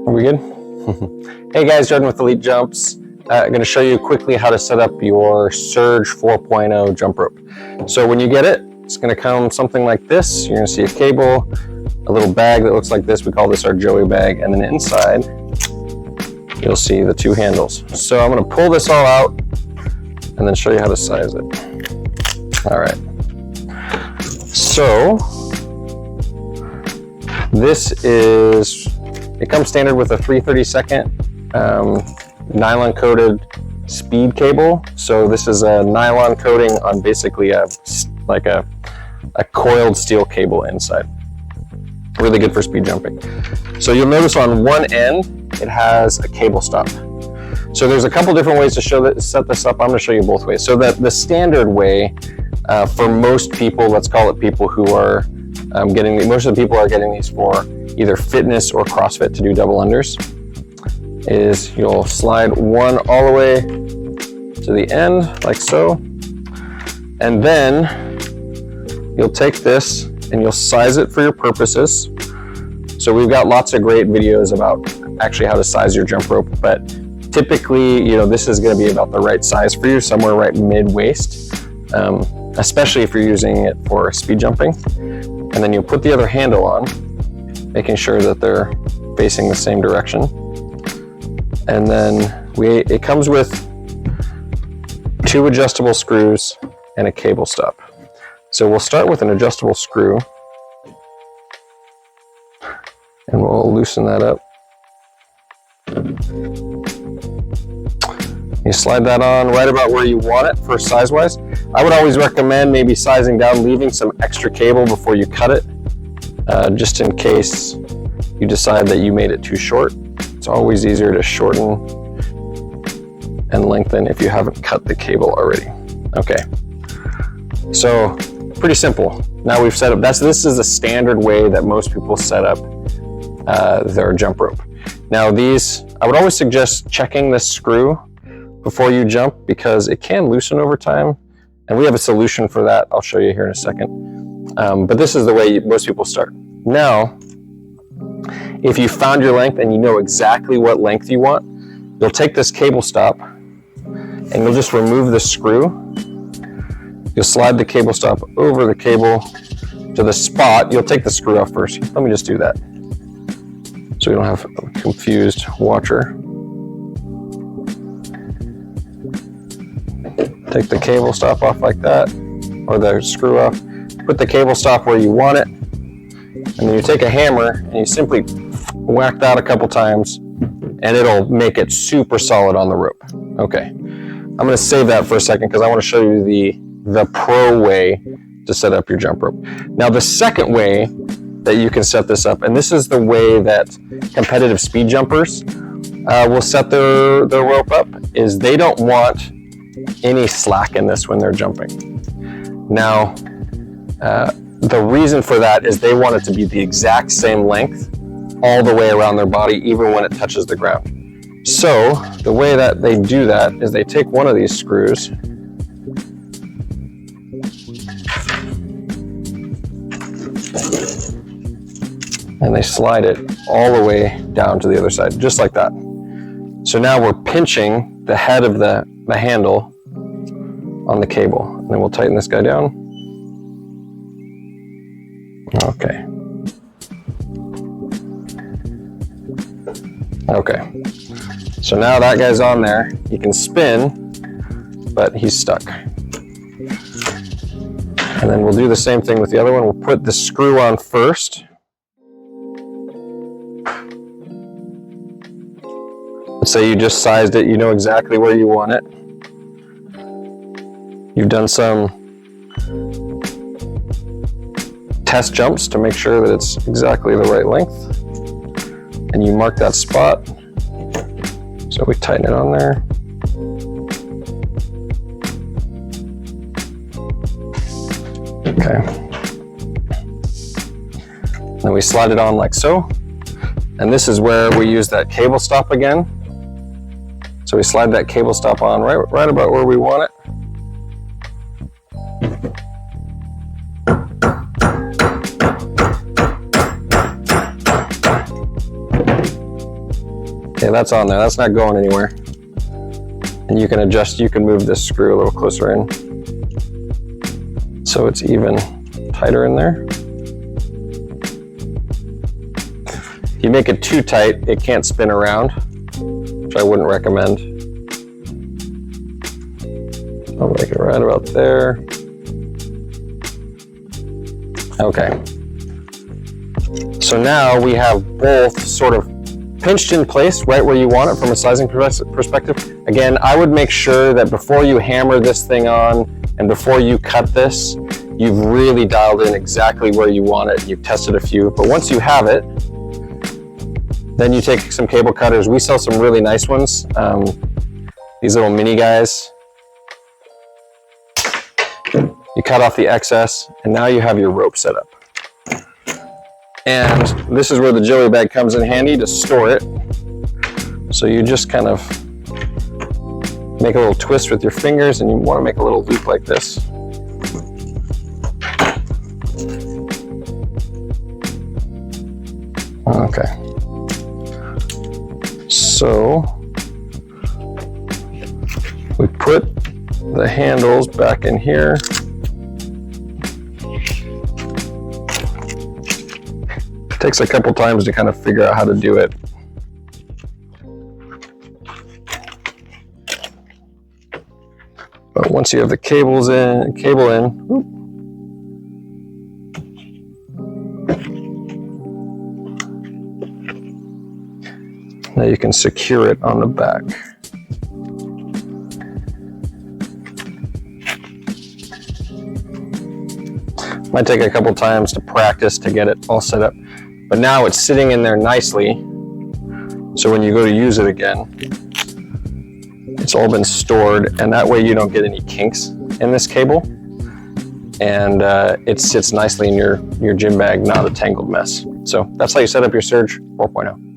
Are we good? Hey guys, Jordan with Elite Jumps. I'm going to show you quickly how to set up your Surge 4.0 jump rope. So when you get it, it's going to come something like this. You're going to see a cable, a little bag that looks like this. We call this our Joey bag. And then inside, you'll see the two handles. So I'm going to pull this all out and then show you how to size it. All right. So it comes standard with a 3/32 nylon coated speed cable. So this is a nylon coating on basically a coiled steel cable inside. Really good for speed jumping. So you'll notice on one end, it has a cable stop. So there's a couple different ways to set this up. I'm going to show you both ways. So that the standard way for most people, let's call it people who are most of the people are getting these for either fitness or CrossFit to do double unders, is you'll slide one all the way to the end like so, and then you'll take this and you'll size it for your purposes. So we've got lots of great videos about actually how to size your jump rope, but typically, this is going to be about the right size for you, somewhere right mid-waist, especially if you're using it for speed jumping. And then you'll put the other handle on, making sure that they're facing the same direction. And then it comes with 2 adjustable screws and a cable stop. So we'll start with an adjustable screw, and we'll loosen that up. You slide that on right about where you want it for size-wise. I would always recommend maybe sizing down, leaving some extra cable before you cut it, just in case you decide that you made it too short. It's always easier to shorten and lengthen if you haven't cut the cable already. Okay, so pretty simple. Now we've set up, this is a standard way that most people set up their jump rope. Now I would always suggest checking this screw before you jump because it can loosen over time. And we have a solution for that. I'll show you here in a second. But this is the way most people start. Now, if you found your length and you know exactly what length you want, you'll take this cable stop and you'll just remove the screw. You'll slide the cable stop over the cable to the spot. You'll take the screw off first. Let me just do that so we don't have a confused watcher. Take the cable stop off like that, or the screw off. Put the cable stop where you want it, and then you take a hammer and you simply whack that a couple times, and it'll make it super solid on the rope. Okay, I'm going to save that for a second because I want to show you the pro way to set up your jump rope. Now, the second way that you can set this up, and this is the way that competitive speed jumpers will set their rope up, is they don't want any slack in this when they're jumping. Now, the reason for that is they want it to be the exact same length all the way around their body, even when it touches the ground. So the way that they do that is they take one of these screws and they slide it all the way down to the other side, just like that. So now we're pinching the head of the handle on the cable. And then we'll tighten this guy down. Okay. Okay. So now that guy's on there. He can spin, but he's stuck. And then we'll do the same thing with the other one. We'll put the screw on first. Let's say you just sized it, you know exactly where you want it. You've done some test jumps to make sure that it's exactly the right length. And you mark that spot. So we tighten it on there. Okay. Then we slide it on like so. And this is where we use that cable stop again. So we slide that cable stop on right about where we want it. Okay, that's on there. That's not going anywhere. And you can adjust, you can move this screw a little closer in so it's even tighter in there. If you make it too tight, it can't spin around, which I wouldn't recommend. I'll make it right about there. Okay. So now we have both sort of pinched in place right where you want it from a sizing perspective. Again, I would make sure that before you hammer this thing on and before you cut this, you've really dialed in exactly where you want it. You've tested a few, but once you have it, then you take some cable cutters. We sell some really nice ones. These little mini guys. You cut off the excess, and now you have your rope set up. And this is where the jelly bag comes in handy to store it. So you just kind of make a little twist with your fingers, and you want to make a little loop like this. Okay. So we put the handles back in here. Takes a couple times to kind of figure out how to do it. But once you have the cable in, whoop, now you can secure it on the back. Might take a couple times to practice to get it all set up. But now it's sitting in there nicely, so when you go to use it again, it's all been stored, and that way you don't get any kinks in this cable, and it sits nicely in your gym bag, not a tangled mess. So that's how you set up your Surge 4.0.